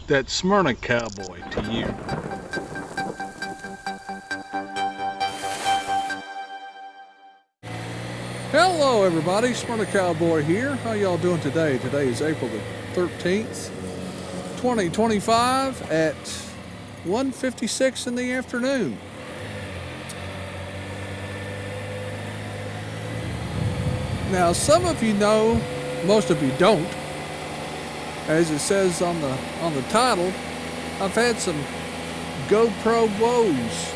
that Smyrna cowboy to you. Hello everybody, Smyrna Cowboy here. How y'all doing today? Today is April the 13th, 2025 at 1:56 in the afternoon. Now some of you know, most of you don't. As it says on the title, I've had some GoPro woes.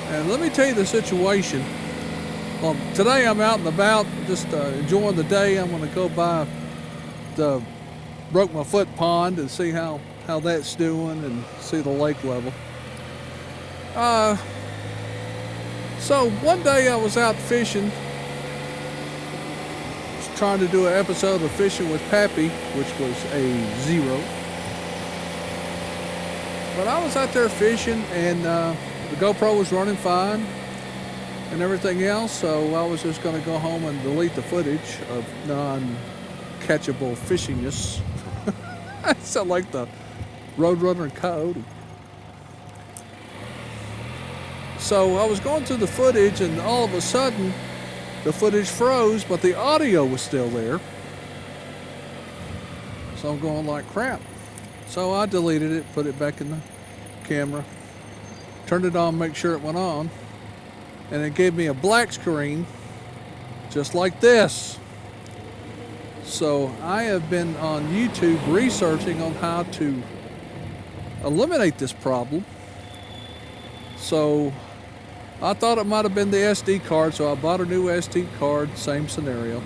And let me tell you the situation. Well, today I'm out and about, just enjoying the day. I'm going to go by the Broke My Foot Pond and see how that's doing and see the lake level. So one day I was out fishing, trying to do an episode of Fishing with Pappy, which was a 0. But I was out there fishing and the GoPro was running fine and everything else, so I was just going to go home and delete the footage of non-catchable fishiness. I sound like the Roadrunner and Coyote. So I was going through the footage and all of a sudden the footage froze, but the audio was still there. So I'm going like crap. So I deleted it, put it back in the camera, turned it on, make sure it went on, and it gave me a black screen just like this. So I have been on YouTube researching on how to eliminate this problem. So I thought it might have been the SD card, so I bought a new SD card, same scenario.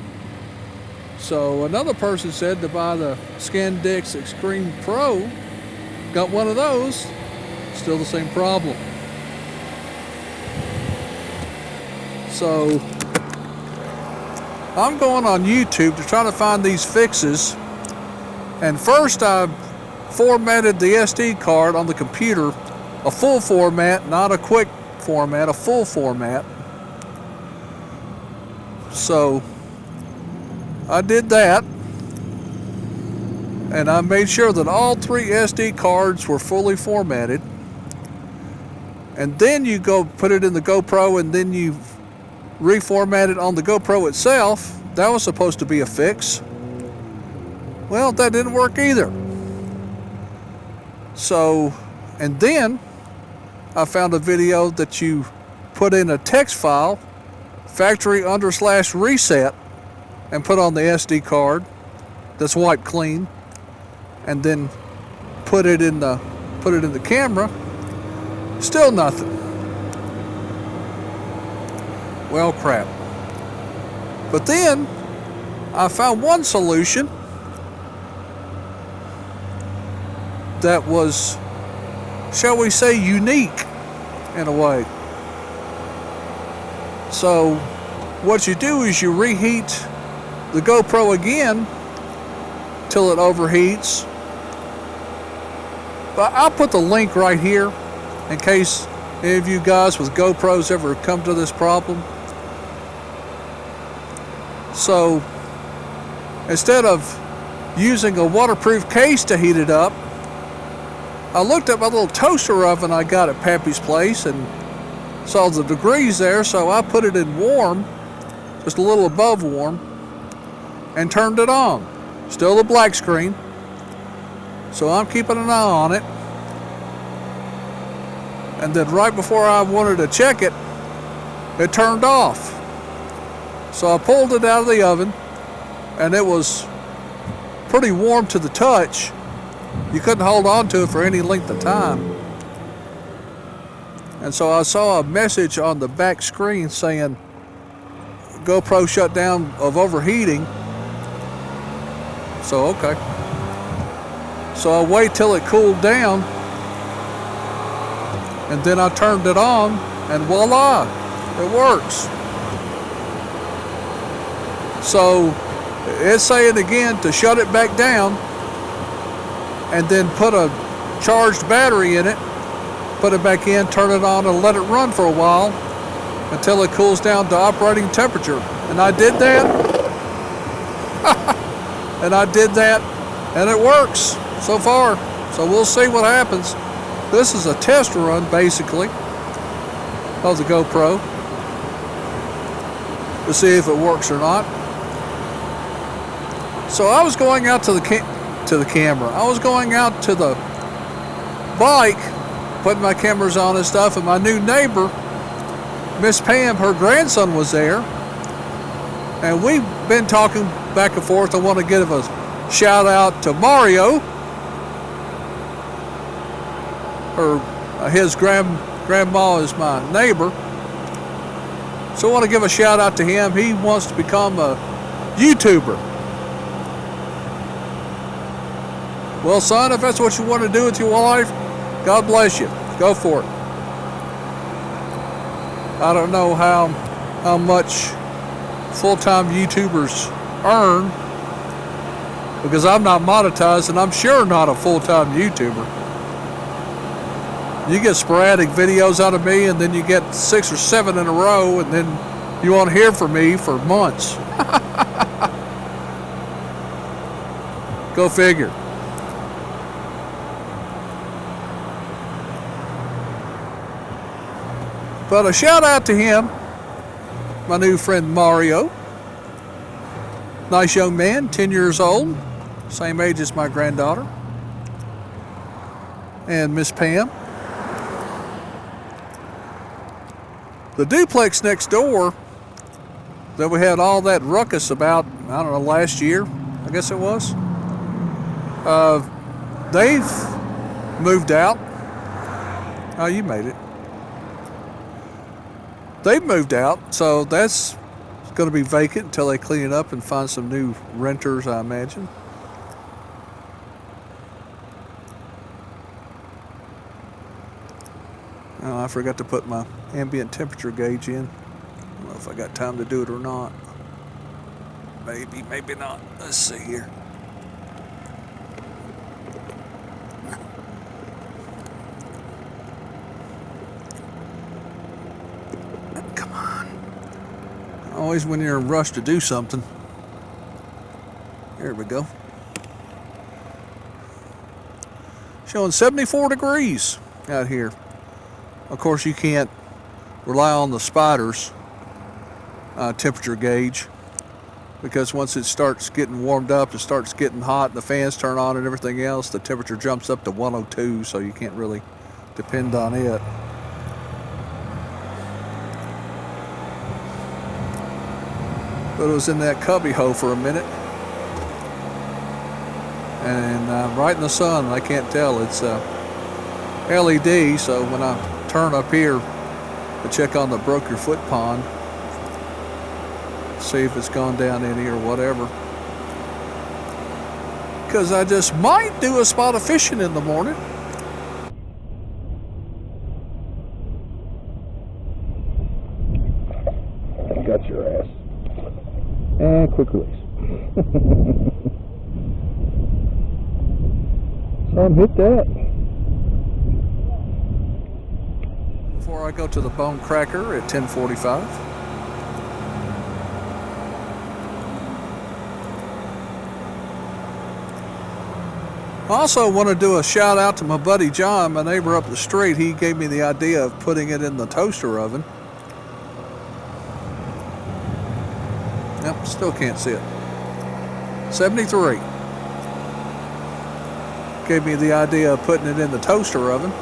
So another person said to buy the ScanDix Extreme Pro, got one of those, still the same problem. So I'm going on YouTube to try to find these fixes, and first I formatted the SD card on the computer, a full format, not a quick format, a full format. So I did that, and I made sure that all 3 SD cards were fully formatted, and then you go put it in the GoPro and then you reformat it on the GoPro itself. That was supposed to be a fix. Well, that didn't work either. So, and then I found a video that you put in a text file, factory_reset, and put on the SD card that's wiped clean, and then put it in the camera. Still nothing. Well, crap. But then I found one solution that was, shall we say, unique in a way. So what you do is you reheat the GoPro again till it overheats. But I'll put the link right here in case any of you guys with GoPros ever come to this problem. So instead of using a waterproof case to heat it up, I looked at my little toaster oven I got at Pappy's place and saw the degrees there, so I put it in warm, just a little above warm, and turned it on. Still the black screen, so I'm keeping an eye on it. And then right before I wanted to check it, it turned off. So I pulled it out of the oven, and it was pretty warm to the touch. You couldn't hold on to it for any length of time. And so I saw a message on the back screen saying GoPro shut down of overheating. So okay. So I wait till it cooled down, and then I turned it on, and voila, it works. So it's saying again to shut it back down and then put a charged battery in it, put it back in, turn it on, and let it run for a while until it cools down to operating temperature. And I did that. And I did that, and it works. so far. So we'll see what happens. This is a test run, basically, of the GoPro to see if it works or not. So I was going out to the camera. I was going out to the bike, putting my cameras on and stuff, and my new neighbor, Miss Pam, her grandson was there, and we've been talking back and forth. I want to give a shout out to Mario. His grandma is my neighbor, so I want to give a shout out to him. He wants to become a YouTuber. Well, son, if that's what you want to do with your life, God bless you. Go for it. I don't know how much full-time YouTubers earn, because I'm not monetized, and I'm sure not a full-time YouTuber. You get sporadic videos out of me, and then you get 6 or 7 in a row, and then you won't hear from me for months. Go figure. But a shout out to him, my new friend Mario. Nice young man, 10 years old, same age as my granddaughter. And Miss Pam. The duplex next door that we had all that ruckus about, I don't know, last year, I guess it was. They've moved out. Oh, you made it. They've moved out, so that's going to be vacant until they clean it up and find some new renters, I imagine. Oh, I forgot to put my ambient temperature gauge in. I don't know if I got time to do it or not. Maybe, maybe not. Let's see here. Come on. Always when you're in a rush to do something. There we go. Showing 74 degrees out here. Of course, you can't rely on the spider's temperature gauge, because once it starts getting warmed up, it starts getting hot, and the fans turn on and everything else, the temperature jumps up to 102, so you can't really depend on it. But it was in that cubby hole for a minute, and right in the sun. I can't tell. It's LED, so when I turn up here to check on the broke your foot pond, see if it's gone down any or whatever, because I just might do a spot of fishing in the morning. Got your ass. And quick release. Some hit that. Before I go to the bone cracker at 10:45. I also want to do a shout out to my buddy John, my neighbor up the street. He gave me the idea of putting it in the toaster oven. Yep, still can't see it. 73. Gave me the idea of putting it in the toaster oven.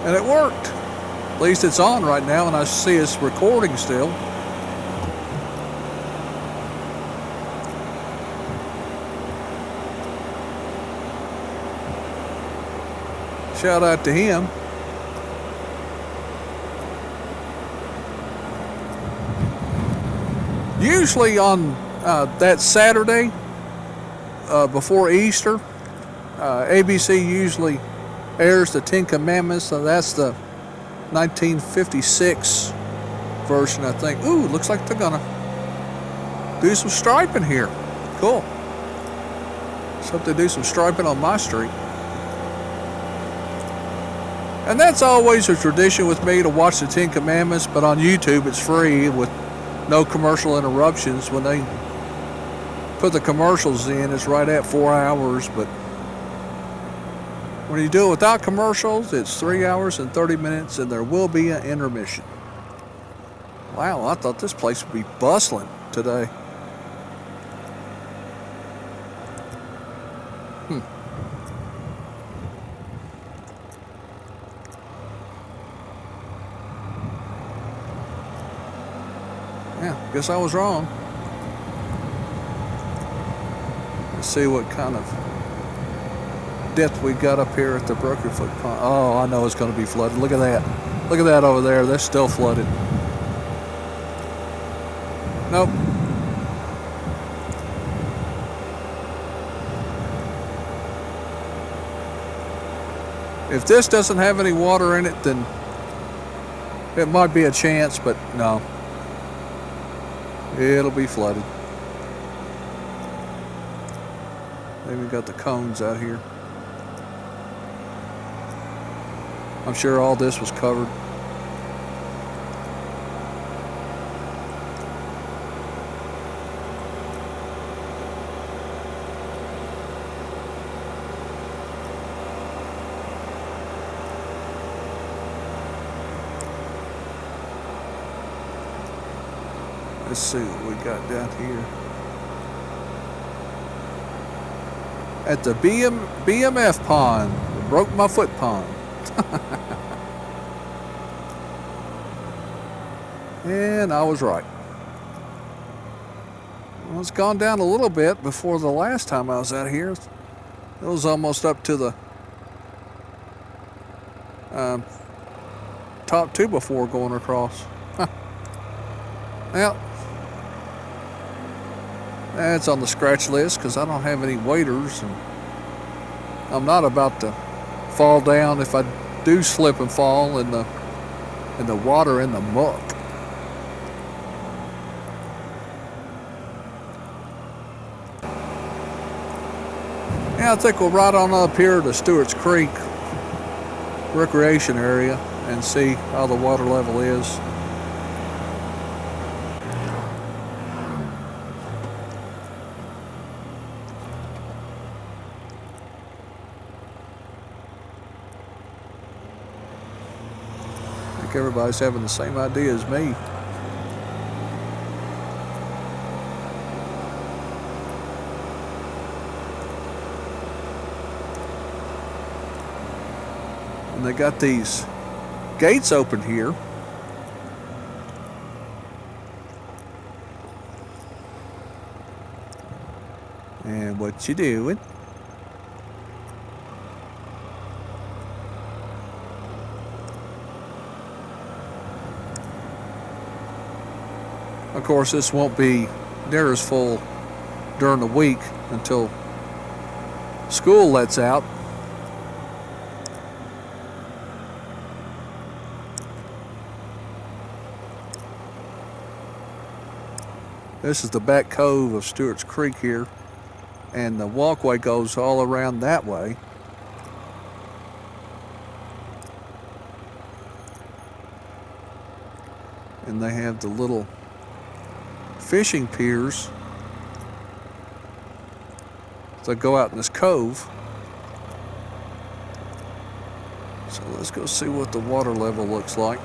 And it worked. At least it's on right now, and I see it's recording still. Shout out to him. Usually on that Saturday before Easter, ABC usually airs the Ten Commandments, so that's the 1956 version, I think. Ooh, looks like they're gonna do some striping here. Cool. Let's hope they do some striping on my street. And that's always a tradition with me, to watch the Ten Commandments, but on YouTube it's free with no commercial interruptions when they put the commercials in, it's right at 4 hours, but when you do it without commercials, it's 3 hours and 30 minutes, and there will be an intermission. Wow, I thought this place would be bustling today. Yeah, guess I was wrong. Let's see what kind of depth we got up here at the Brokerfoot Pond. Oh, I know it's going to be flooded. Look at that. Look at that over there. That's still flooded. Nope. If this doesn't have any water in it, then it might be a chance, but no. It'll be flooded. They even got the cones out here. I'm sure all this was covered. Let's see what we got down here. At the BMF pond, broke my foot pond. And I was right. Well, it's gone down a little bit before the last time I was out here. It was almost up to the top two before going across. Well, that's on the scratch list because I don't have any waders, and I'm not about to fall down if I do slip and fall in the water in the muck. Yeah, I think we'll ride on up here to Stewart's Creek recreation area and see how the water level is. I think everybody's having the same idea as me. And they got these gates open here. And what you doing? Of course, this won't be near as full during the week until school lets out. This is the back cove of Stewart's Creek here, and the walkway goes all around that way. And they have the little fishing piers that go out in this cove. So let's go see what the water level looks like.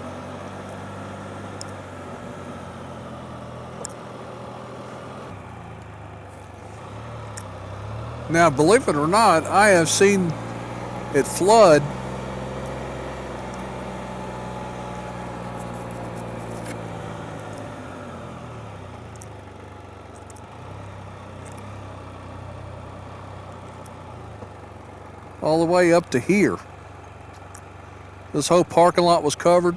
Now, believe it or not, I have seen it flood all the way up to here. This whole parking lot was covered.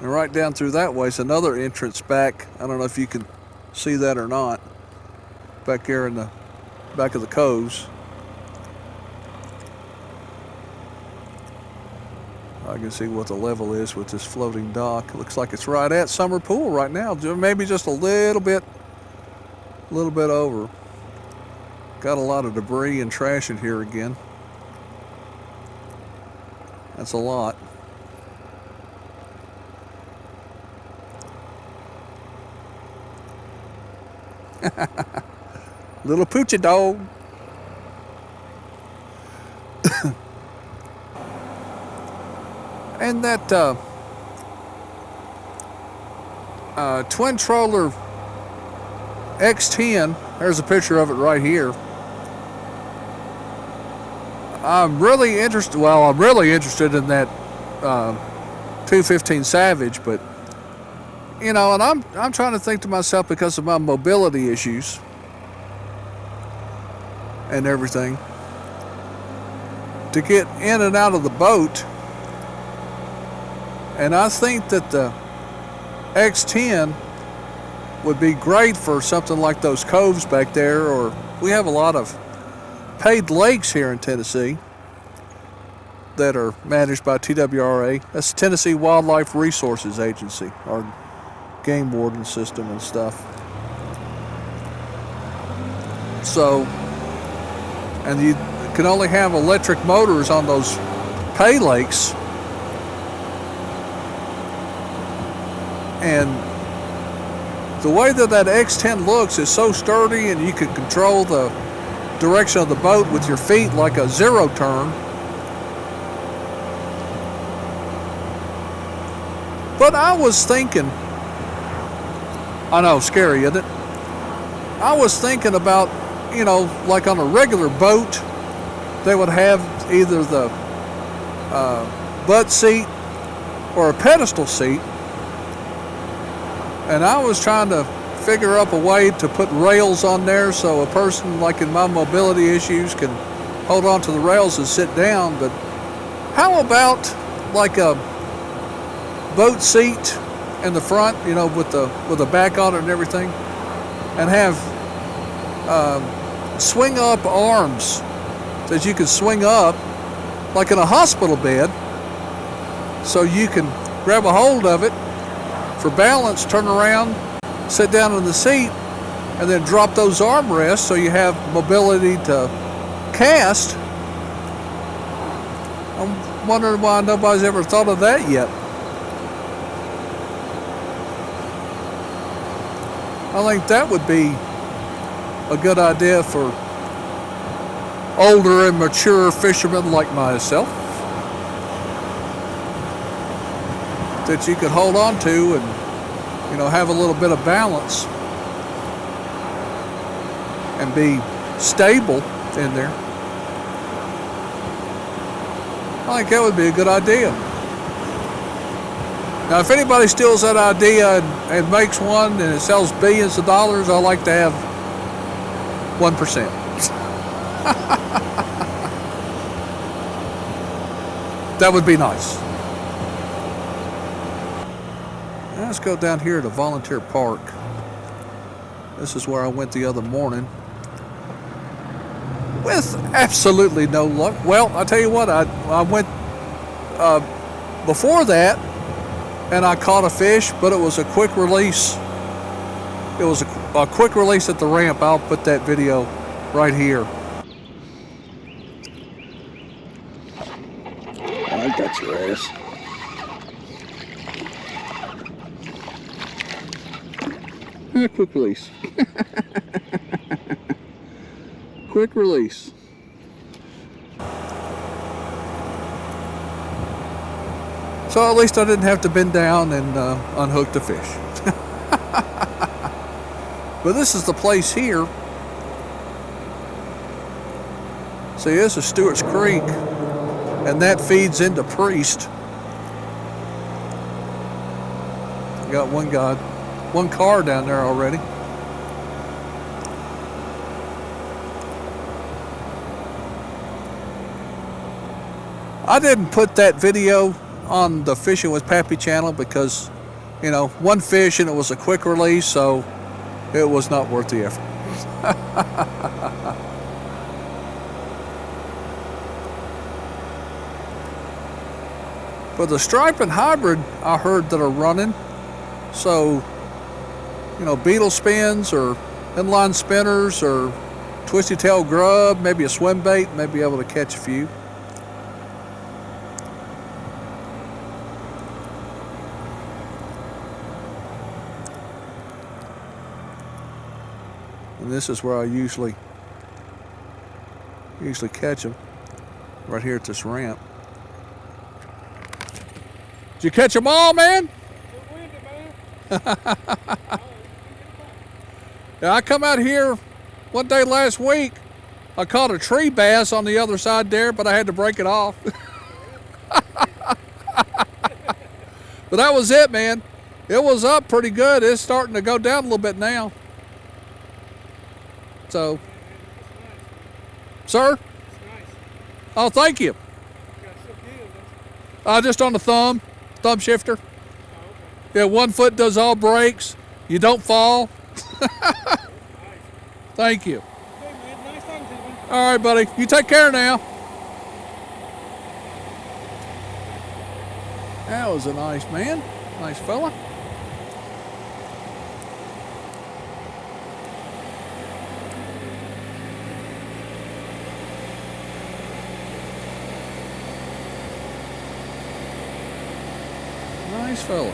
And right down through that way is another entrance back. I don't know if you can see that or not. Back there in the back of the coves. I can see what the level is with this floating dock. It looks like it's right at Summer Pool right now. Maybe just a little bit over. Got a lot of debris and trash in here again. That's a lot. Little poochie dog. And that twin troller X10, there's a picture of it right here. I'm really interested in that 215 Savage, but you know, and I'm trying to think to myself, because of my mobility issues and everything, to get in and out of the boat. And I think that the X10 would be great for something like those coves back there, or we have a lot of paid lakes here in Tennessee that are managed by TWRA. That's Tennessee Wildlife Resources Agency, our game warden system and stuff. So, and you can only have electric motors on those pay lakes. And the way that X10 looks is so sturdy, and you can control the direction of the boat with your feet like a zero turn. But I was thinking, I know, scary, isn't it? I was thinking about, you know, like on a regular boat, they would have either the butt seat or a pedestal seat. And I was trying to figure up a way to put rails on there so a person like in my mobility issues can hold on to the rails and sit down. But how about like a boat seat in the front, you know, with the back on it and everything, and have swing up arms that you can swing up like in a hospital bed, so you can grab a hold of it for balance, turn around, sit down in the seat, and then drop those armrests so you have mobility to cast. I'm wondering why nobody's ever thought of that yet. I think that would be a good idea for older and mature fishermen like myself, that you could hold on to and, you know, have a little bit of balance and be stable in there. I think that would be a good idea. Now, if anybody steals that idea and makes one and it sells billions of dollars, I'd like to have 1%. That would be nice. Now let's go down here to Volunteer Park. This is where I went the other morning with absolutely no luck. Well, I tell you what, I went before that, and I caught a fish, but it was a quick release. It was a quick release at the ramp. I'll put that video right here. I got your ass. Quick release. Quick release. So at least I didn't have to bend down and unhook the fish. But this is the place here. See, this is Stewart's Creek, and that feeds into Priest. We got one car down there already. I didn't put that video on the Fishing with Pappy channel because, you know, one fish and it was a quick release, so it was not worth the effort. But the striping hybrid I heard that are running, so, you know, beetle spins or inline spinners or twisty tail grub, maybe a swim bait, may be able to catch a few. And this is where I usually catch them, right here at this ramp. Did you catch them all, man? Yeah, I come out here one day last week. I caught a tree bass on the other side there, but I had to break it off. But that was it, man. It was up pretty good. It's starting to go down a little bit now. So, sir? Oh, thank you. Just on the thumb shifter. Yeah, 1 foot does all brakes. You don't fall. Thank you. All right, buddy. You take care now. That was a nice man. Nice fella. Nice fella.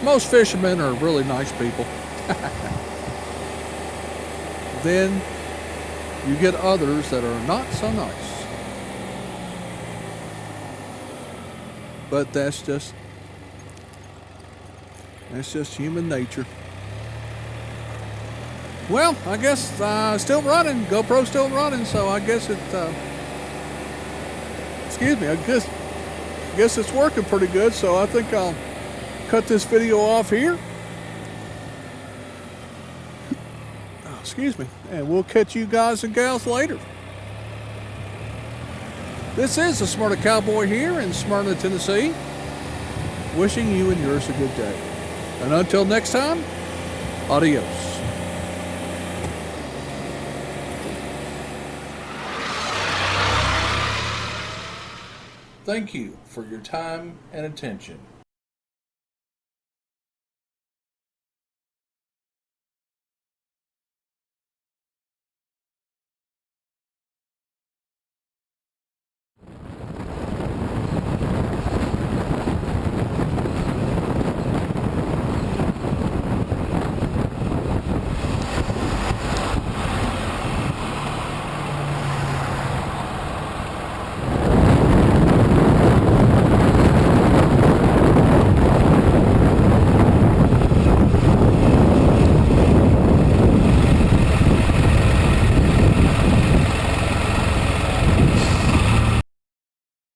Most fishermen are really nice people. Then you get others that are not so nice. But that's just human nature. Well, I guess still running. GoPro's still running, so I guess it. Excuse me. I guess it's working pretty good. So I think I'll cut this video off here. Oh, excuse me. And we'll catch you guys and gals later. This is the Smyrna Cowboy here in Smyrna, Tennessee. Wishing you and yours a good day. And until next time, adios. Thank you for your time and attention.